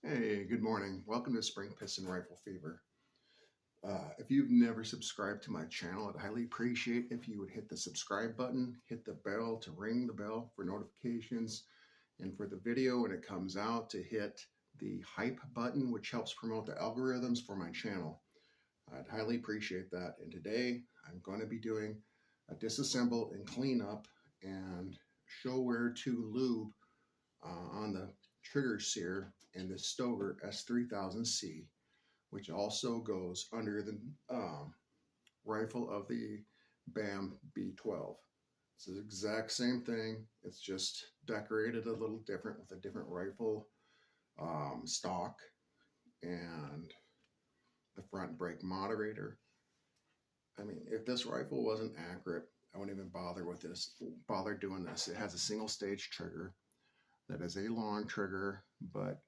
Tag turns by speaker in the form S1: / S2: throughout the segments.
S1: Hey, good morning. Welcome to Spring Piston Rifle Fever. If you've never subscribed to my channel, I'd highly appreciate if you would hit the subscribe button, hit the bell to ring the bell for notifications, and for the video when it comes out to hit the hype button, which helps promote the algorithms for my channel. I'd highly appreciate that. And today I'm going to be doing a disassemble and cleanup and show where to lube on the triggers here in the Stoeger S3000C, which also goes under the rifle of the BAM B12. It's the exact same thing. It's just decorated a little different with a different rifle stock and the front brake moderator. I mean, if this rifle wasn't accurate, I wouldn't even bother doing this. It has a single stage trigger that is a long trigger, but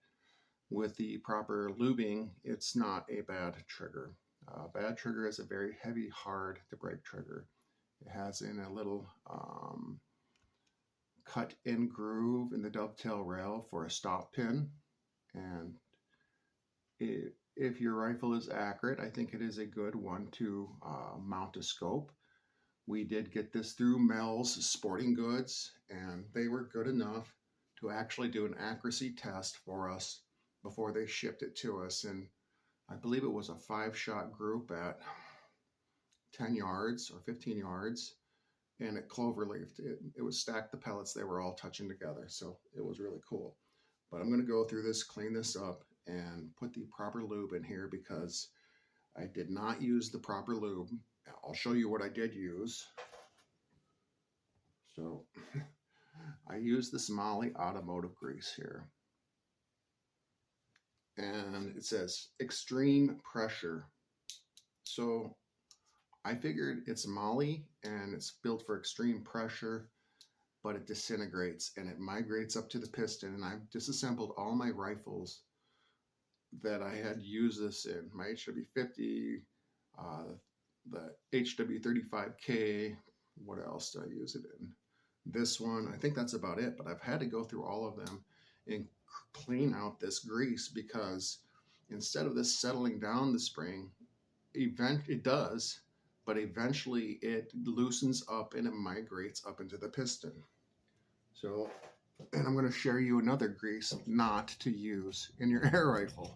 S1: with the proper lubing, it's not a bad trigger. Bad trigger is a very heavy, hard to break trigger. It has in a little cut-in groove in the dovetail rail for a stop pin. And if your rifle is accurate, I think it is a good one to mount a scope. We did get this through Mel's Sporting Goods, and they were good enough to actually do an accuracy test for us before they shipped it to us. And I believe it was a 5-shot group at 10 yards or 15 yards, and it cloverleafed. It was stacked the pellets. They were all touching together, so it was really cool. But I'm going to go through this, clean this up, and put the proper lube in here because I did not use the proper lube. I'll show you what I did use. So I used this Moly automotive grease here. And it says extreme pressure. So I figured it's Moly and it's built for extreme pressure, but it disintegrates and it migrates up to the piston. And I've disassembled all my rifles that I had used this in. My HW50, the HW35K, what else do I use it in? This one, I think that's about it, but I've had to go through all of them and clean out this grease because instead of this settling down the spring, it does, but eventually it loosens up and it migrates up into the piston. So, and I'm going to share you another grease not to use in your air rifle.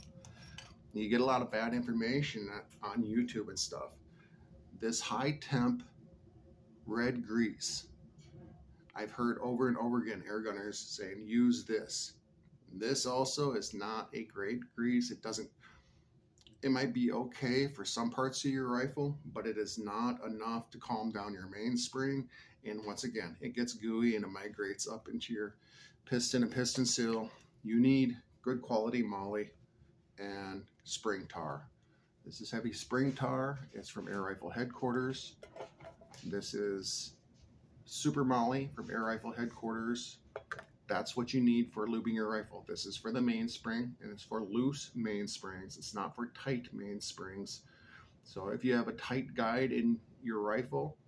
S1: You get a lot of bad information on YouTube and stuff. This high temp red grease, I've heard over and over again air gunners saying use this. This also is not a great grease. It might be okay for some parts of your rifle, but it is not enough to calm down your mainspring. And once again, it gets gooey and it migrates up into your piston and piston seal. You need good quality Moly and spring tar. This is heavy spring tar. It's from Air Rifle Headquarters. This is Super Moly from Air Rifle Headquarters. That's what you need for lubing your rifle. This is for the mainspring, and it's for loose mainsprings. It's not for tight mainsprings. So if you have a tight guide in your rifle,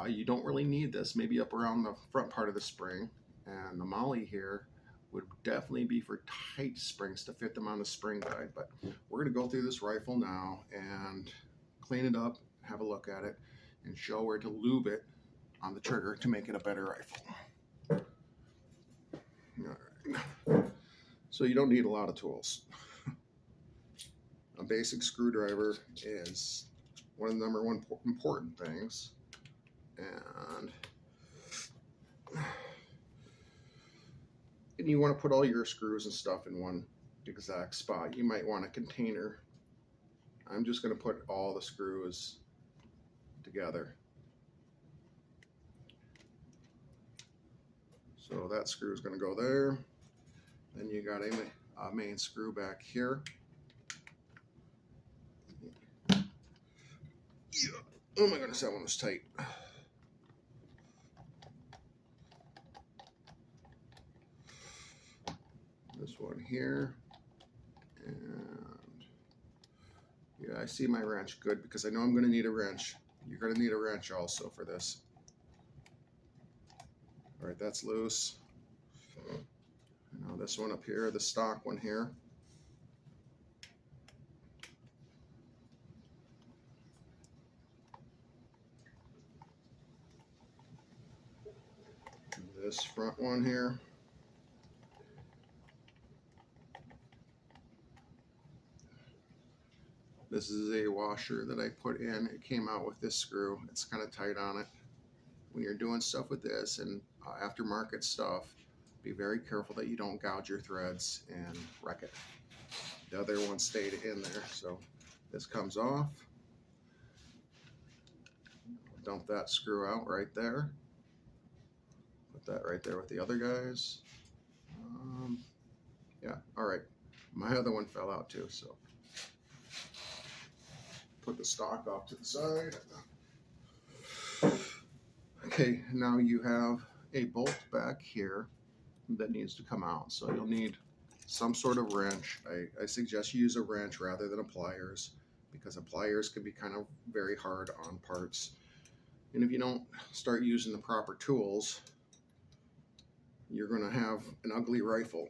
S1: you don't really need this. Maybe up around the front part of the spring. And the Moly here would definitely be for tight springs to fit them on the spring guide. But we're going to go through this rifle now and clean it up, have a look at it, and show where to lube it on the trigger to make it a better rifle. Alright. So you don't need a lot of tools. A basic screwdriver is one of the number one important things. And you want to put all your screws and stuff in one exact spot. You might want a container. I'm just going to put all the screws together. So that screw is going to go there. Then you got a main screw back here. Yeah. Oh my goodness, that one was tight. This one here. And yeah, I see my wrench good because I know I'm going to need a wrench. You're going to need a wrench also for this. All right, that's loose. Now this one up here, the stock one here, this front one here. This is a washer that I put in. It came out with this screw. It's kind of tight on it. When you're doing stuff with this and aftermarket stuff, be very careful that you don't gouge your threads and wreck it. The other one stayed in there, so this comes off. Dump that screw out right there. Put that right there with the other guys. Yeah, all right. My other one fell out too, so put the stock off to the side. Okay, now you have a bolt back here that needs to come out, so you'll need some sort of wrench. I suggest you use a wrench rather than a pliers, because a pliers can be kind of very hard on parts. And if you don't start using the proper tools, you're going to have an ugly rifle.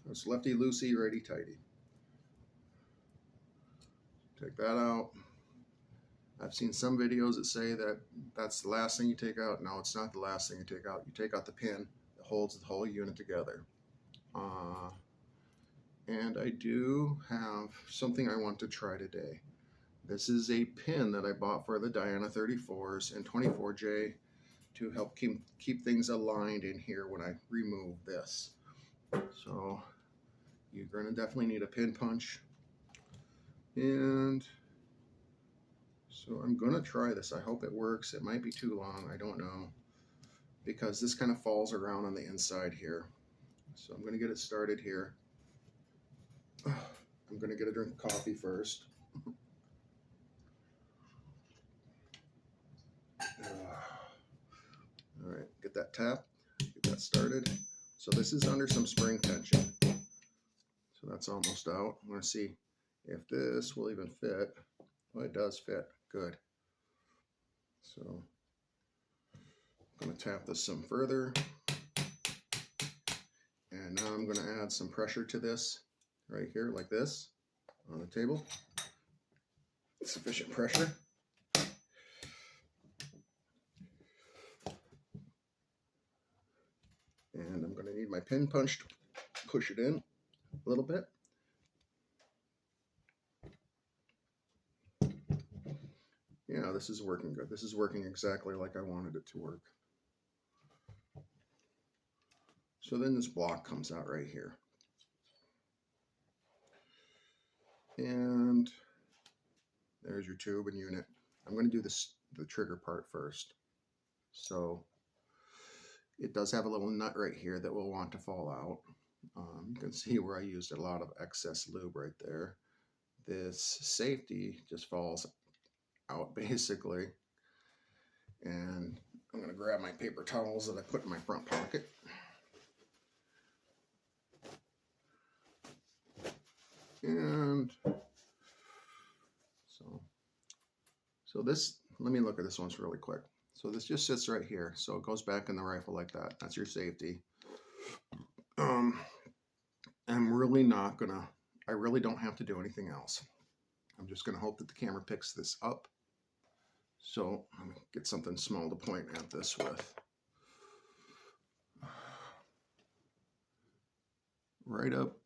S1: It's lefty loosey, righty tighty. Take that out. I've seen some videos that say that that's the last thing you take out. No, it's not the last thing you take out. You take out the pin that holds the whole unit together. And I do have something I want to try today. This is a pin that I bought for the Diana 34s and 24J to help keep things aligned in here when I remove this. So you're going to definitely need a pin punch. And so I'm going to try this. I hope it works. It might be too long. I don't know, because this kind of falls around on the inside here. So I'm going to get it started here. I'm going to get a drink of coffee first. All right, get that tap, get that started. So this is under some spring tension. So that's almost out. I'm going to see if this will even fit. Well, it does fit. Good. So I'm going to tap this some further. And now I'm going to add some pressure to this right here, like this, on the table. Sufficient pressure. And I'm going to need my pin punch to push it in a little bit. Yeah, this is working good. This is working exactly like I wanted it to work. So then this block comes out right here. And there's your tube and unit. I'm going to do the trigger part first. So it does have a little nut right here that will want to fall out. You can see where I used a lot of excess lube right there. This safety just falls out basically. And I'm going to grab my paper towels that I put in my front pocket. And so this, let me look at this one really quick. So this just sits right here. So it goes back in the rifle like that. That's your safety. I'm really not gonna, I really don't have to do anything else. I'm just gonna hope that the camera picks this up. So I'm gonna get something small to point at this with. Right up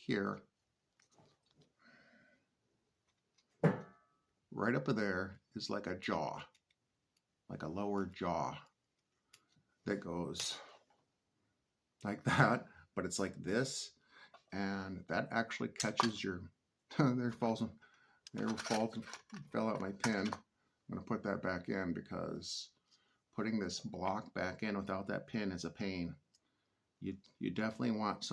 S1: here. Right up there is like a jaw, like a lower jaw that goes like that, but it's like this, and that actually catches your, fell out my pen. I'm gonna put that back in because putting this block back in without that pin is a pain. You definitely want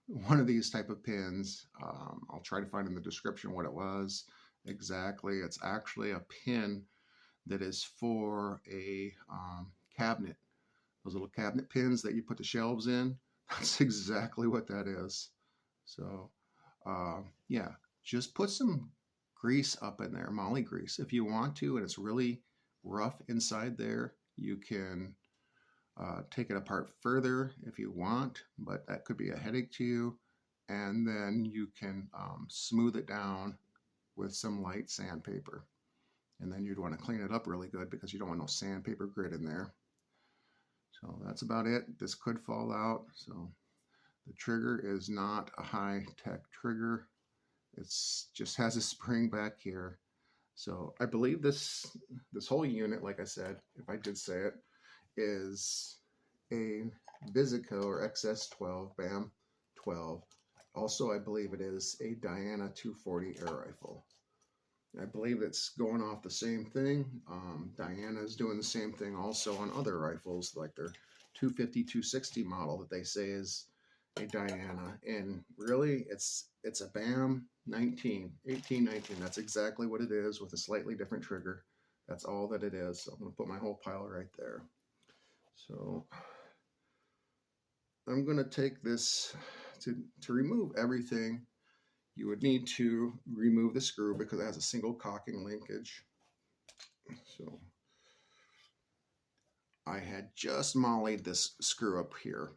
S1: one of these type of pins. I'll try to find in the description what it was exactly. It's actually a pin that is for a cabinet. Those little cabinet pins that you put the shelves in, that's exactly what that is. So yeah, just put some grease up in there, moly grease if you want to, and it's really rough inside there. You can take it apart further if you want, but that could be a headache to you. And then you can smooth it down with some light sandpaper. And then you'd want to clean it up really good because you don't want no sandpaper grit in there. So that's about it. This could fall out. So the trigger is not a high-tech trigger. It's just has a spring back here. So I believe this whole unit, like I said, if I did say it, is a Xisico or XS12 BAM 12. Also, I believe it is a Diana 240 air rifle. I believe it's going off the same thing. Diana is doing the same thing also on other rifles, like their 250, 260 model that they say is a Diana. And really, it's a BAM 19, 18, 19. That's exactly what it is with a slightly different trigger. That's all that it is. So I'm going to put my whole pile right there. So I'm going to take this to remove everything. You would need to remove the screw because it has a single cocking linkage. So I had just mollied this screw up here,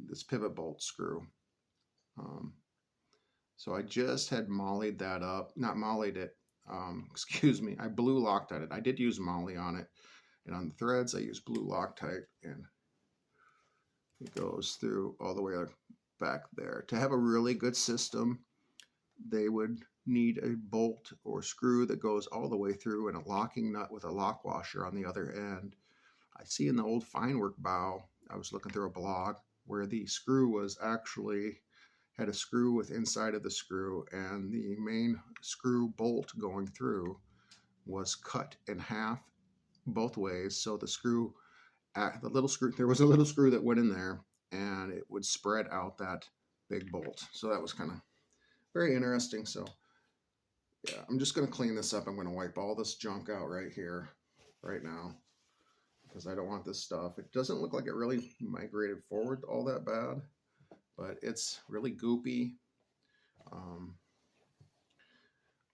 S1: this pivot bolt screw. So I just had mollied that up, not mollied it, excuse me, I blue Loctite it. I did use molly on it, and on the threads I used blue Loctite, and it goes through all the way back there. To have a really good system, they would need a bolt or screw that goes all the way through and a locking nut with a lock washer on the other end. I see in the old fine work bow, I was looking through a blog where the screw was actually had a screw with inside of the screw, and the main screw bolt going through was cut in half both ways. So the screw, there was a little screw that went in there, and it would spread out that big bolt. So that was kind of very interesting. So yeah, I'm just going to clean this up. I'm going to wipe all this junk out right here, right now, because I don't want this stuff. It doesn't look like it really migrated forward all that bad, but it's really goopy.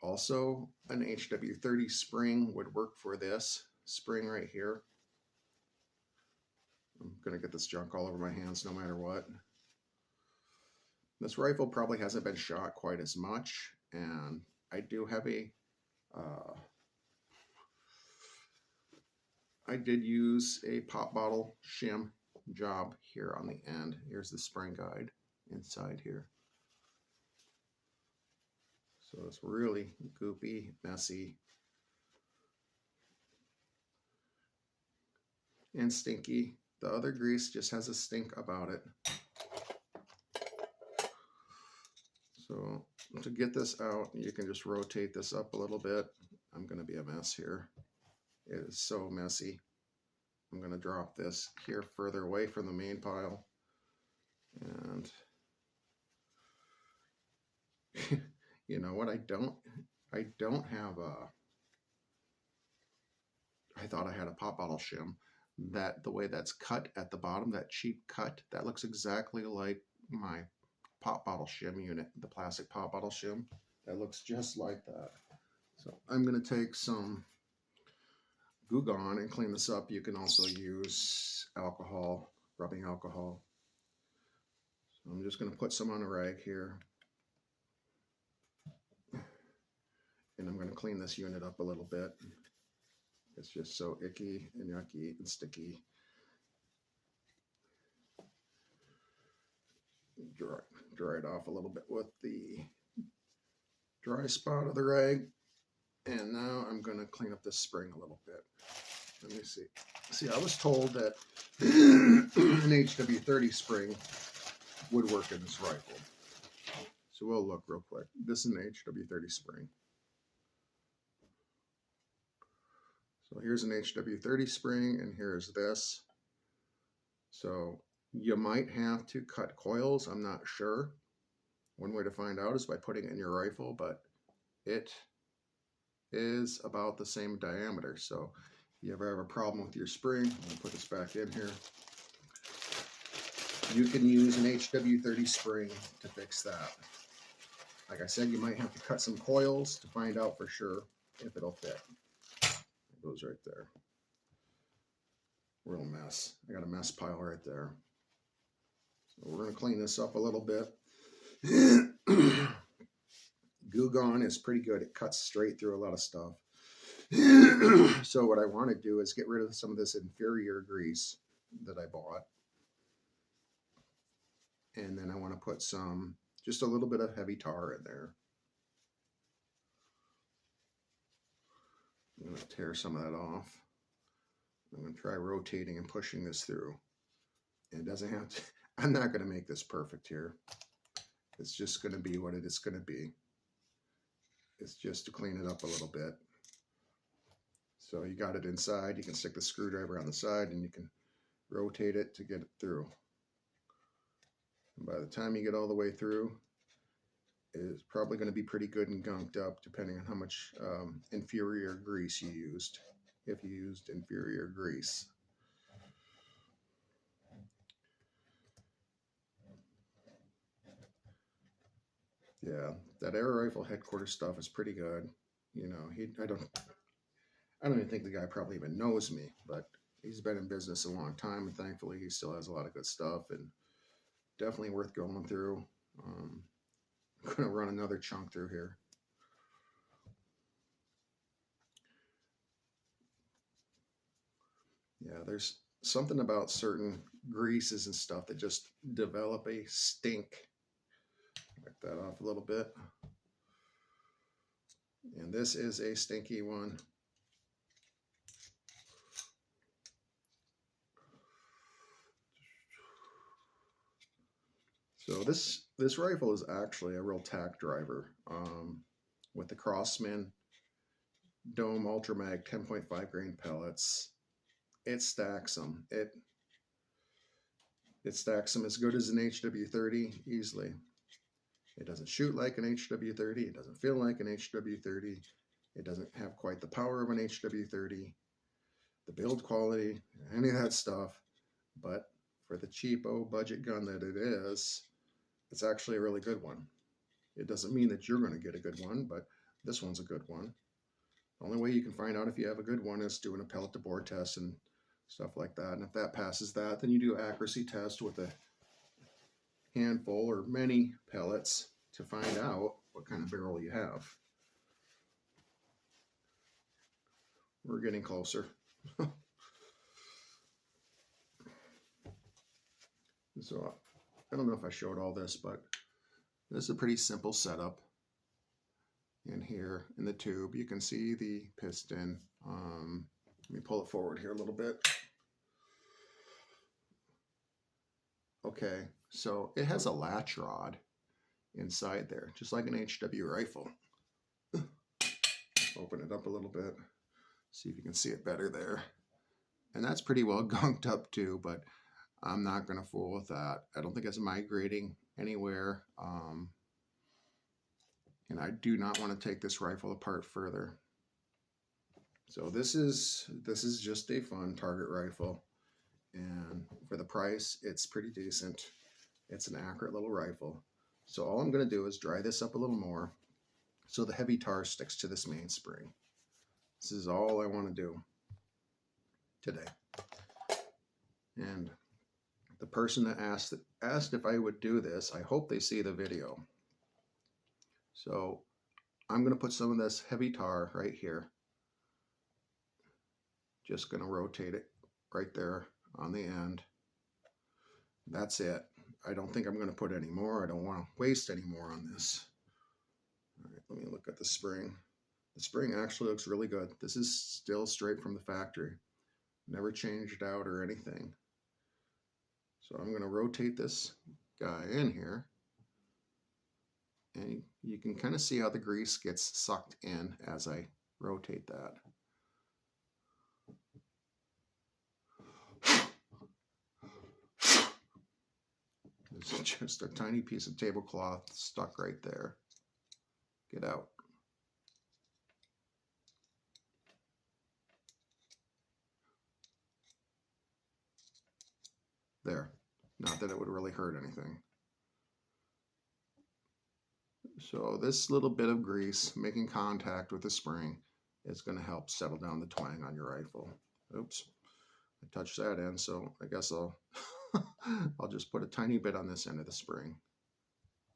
S1: Also, an HW30 spring would work for this spring right here. I'm going to get this junk all over my hands no matter what. This rifle probably hasn't been shot quite as much, and I do have I did use a pop bottle shim job here on the end. Here's the spring guide inside here. So it's really goopy, messy, and stinky. The other grease just has a stink about it. So to get this out, you can just rotate this up a little bit. I'm going to be a mess here. It is so messy. I'm going to drop this here further away from the main pile. And you know what, I don't have I thought I had a pop bottle shim. That the way that's cut at the bottom, that cheap cut, that looks exactly like my pop bottle shim unit, the plastic pop bottle shim. That looks just like that. So I'm going to take some Goo Gone and clean this up. You can also use alcohol, rubbing alcohol. So I'm just going to put some on a rag here. And I'm going to clean this unit up a little bit. It's just so icky and yucky and sticky. Dry it off a little bit with the dry spot of the rag. And now I'm going to clean up this spring a little bit. Let me see. See, I was told that an HW30 spring would work in this rifle. So we'll look real quick. This is an HW30 spring. So here's an HW30 spring, and here's this. So you might have to cut coils. I'm not sure. One way to find out is by putting it in your rifle, but it is about the same diameter. So if you ever have a problem with your spring, I'm going to put this back in here. You can use an HW30 spring to fix that. Like I said, you might have to cut some coils to find out for sure if it'll fit. It goes right there. Real mess. I got a mess pile right there. So we're going to clean this up a little bit. Goo Gone is pretty good. It cuts straight through a lot of stuff. So what I want to do is get rid of some of this inferior grease that I bought. And then I want to put just a little bit of heavy tar in there. I'm going to tear some of that off. I'm going to try rotating and pushing this through. It doesn't have to, I'm not going to make this perfect here. It's just going to be what it is going to be. It's just to clean it up a little bit. So you got it inside, you can stick the screwdriver on the side and you can rotate it to get it through. And by the time you get all the way through, it's probably going to be pretty good and gunked up depending on how much inferior grease you used, if you used inferior grease. Yeah, that air rifle headquarters stuff is pretty good. You know, I don't even think the guy probably even knows me, but he's been in business a long time, and thankfully he still has a lot of good stuff, and definitely worth going through. I'm going to run another chunk through here. Yeah, there's something about certain greases and stuff that just develop a stink. Wipe that off a little bit. And this is a stinky one. So this rifle is actually a real tack driver with the Crossman Dome Ultramag 10.5 grain pellets. It stacks them. It stacks them as good as an HW30 easily. It doesn't shoot like an HW30. It doesn't feel like an HW30. It doesn't have quite the power of an HW30, the build quality, any of that stuff. But for the cheapo budget gun that it is, it's actually a really good one. It doesn't mean that you're going to get a good one, but this one's a good one. The only way you can find out if you have a good one is doing a pellet to bore test and stuff like that. And if that passes that, then you do an accuracy test with a handful or many pellets to find out what kind of barrel you have. We're getting closer. So I don't know if I showed all this, but this is a pretty simple setup. In here in the tube, you can see the piston. Let me pull it forward here a little bit. Okay, so it has a latch rod inside there, just like an HW rifle. Open it up a little bit, see if you can see it better there. And that's pretty well gunked up too, but I'm not going to fool with that. I don't think it's migrating anywhere. And I do not want to take this rifle apart further. So this is just a fun target rifle. And for the price, it's pretty decent. It's an accurate little rifle. So all I'm going to do is dry this up a little more so the heavy tar sticks to this mainspring. This is all I want to do today. And the person that asked if I would do this, I hope they see the video. So I'm going to put some of this heavy tar right here. Just going to rotate it right there on the end. That's it. I don't think I'm going to put any more. I don't want to waste any more on this. All right, let me look at the spring. The spring actually looks really good. This is still straight from the factory. Never changed out or anything. So I'm going to rotate this guy in here. And you can kind of see how the grease gets sucked in as I rotate that. There's just a tiny piece of tablecloth stuck right there. Get out. There. Not that it would really hurt anything. So this little bit of grease making contact with the spring is going to help settle down the twang on your rifle. Oops, I touched that end, so I guess I'll I'll just put a tiny bit on this end of the spring.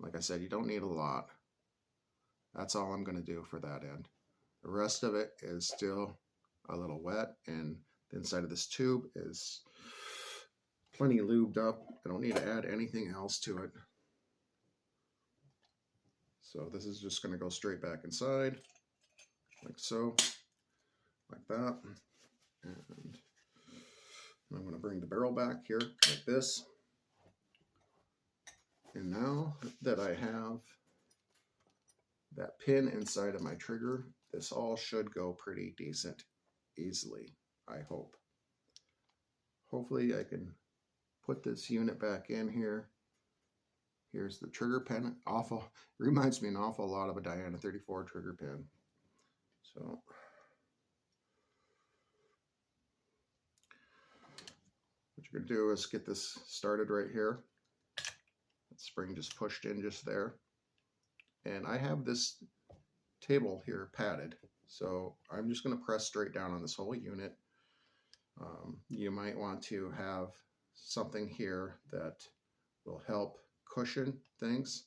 S1: Like I said, you don't need a lot. That's all I'm going to do for that end. The rest of it is still a little wet, and the inside of this tube is plenty lubed up. I don't need to add anything else to it. So this is just going to go straight back inside, like so, like that. And I'm going to bring the barrel back here like this. And now that I have that pin inside of my trigger, this all should go pretty decent easily, I hope. Hopefully I can put this unit back in here. Here's the trigger pin. Awful, reminds me an awful lot of a Diana 34 trigger pin. So what you're going to do is get this started right here. That spring just pushed in just there. And I have this table here padded, so I'm just going to press straight down on this whole unit. You might want to have something here that will help cushion things.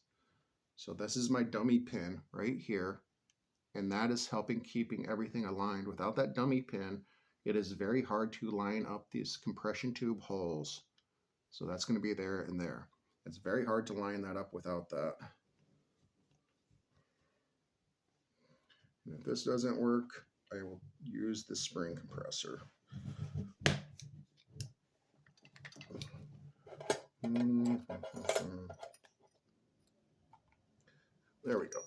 S1: So this is my dummy pin right here, and that is helping keeping everything aligned. Without that dummy pin, it is very hard to line up these compression tube holes. So that's going to be there and there. It's very hard to line that up without that. And if this doesn't work, I will use the spring compressor. There we go.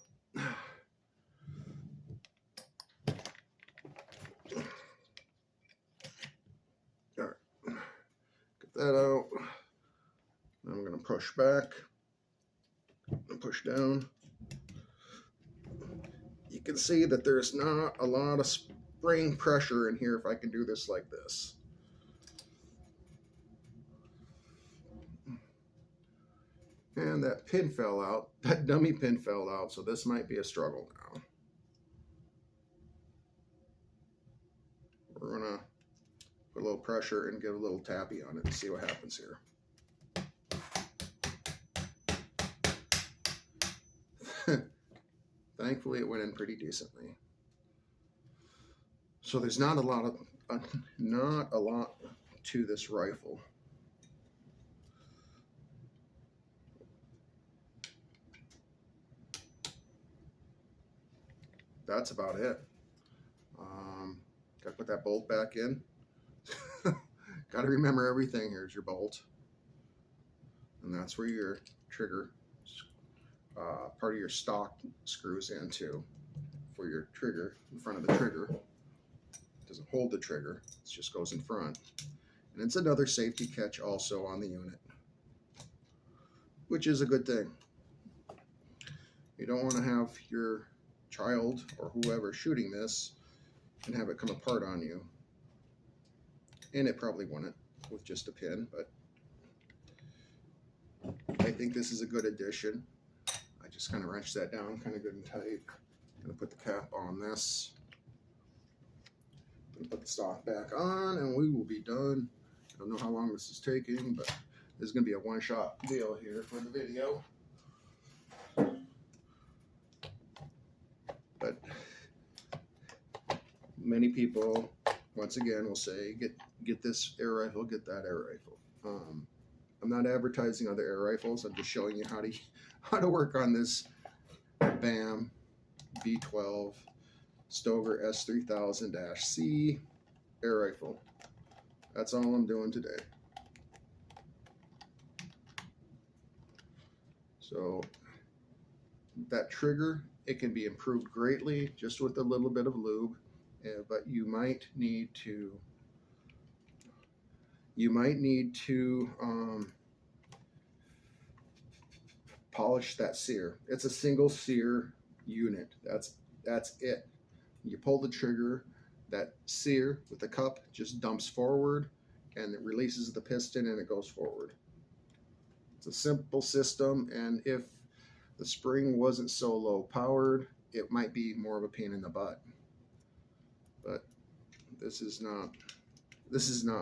S1: All right, get that out. I'm going to push back and push down. You can see that there's not a lot of spring pressure in here if I can do this like this. And that pin fell out, that dummy pin fell out, so this might be a struggle now. We're gonna put a little pressure and give a little tappy on it and see what happens here. Thankfully it went in pretty decently. So there's not a lot to this rifle. That's about it. Got to put that bolt back in. Got to remember everything. Here's your bolt, and that's where your trigger part of your stock screws into for your trigger, in front of the trigger. It doesn't hold the trigger, it just goes in front. And it's another safety catch also on the unit, which is a good thing. You don't want to have your child or whoever shooting this and have it come apart on you. And it probably wouldn't with just a pin, but I think this is a good addition. I just kind of wrench that down kind of good and tight. I'm going to put the cap on this. I'm going to put the stock back on and we will be done. I don't know how long this is taking, but this is going to be a one-shot deal here for the video. But many people, once again, will say, get this air rifle, get that air rifle. I'm not advertising other air rifles. I'm just showing you how to work on this BAM V12 Stoeger S3000C air rifle. That's all I'm doing today. So that trigger, it can be improved greatly just with a little bit of lube, but you might need to polish that sear. It's a single sear unit. That's it. You pull the trigger, that sear with the cup just dumps forward and it releases the piston and it goes forward. It's a simple system, and if the spring wasn't so low powered, it might be more of a pain in the butt. But this is not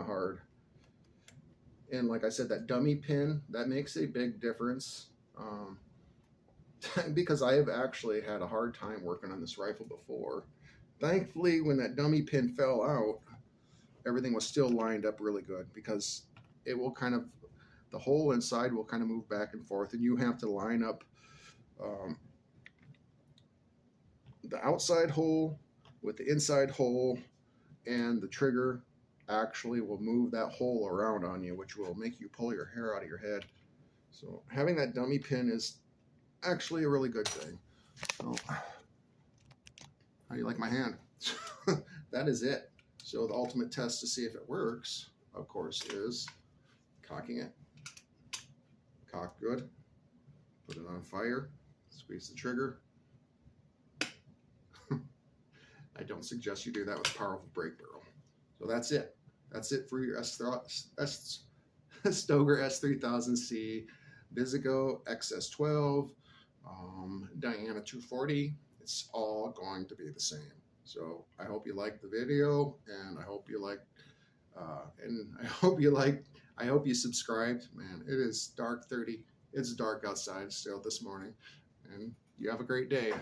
S1: hard. And like I said, that dummy pin, that makes a big difference. Because I have actually had a hard time working on this rifle before. Thankfully, when that dummy pin fell out, everything was still lined up really good, because it will kind of, the hole inside will kind of move back and forth, and you have to line up the outside hole with the inside hole, and the trigger actually will move that hole around on you, which will make you pull your hair out of your head. So having that dummy pin is actually a really good thing. So, how do you like my hand? That is it. So the ultimate test to see if it works, of course, is cocking it. Cock good. Put it on fire. Squeeze the trigger. I don't suggest you do that with a powerful brake barrel. So that's it. That's it for your Stoeger S3000C, Xisico XS12, Diana 240. It's all going to be the same. So I hope you liked the video, and I hope you like, I hope you subscribed. Man, it is dark 30. It's dark outside still this morning, and you have a great day.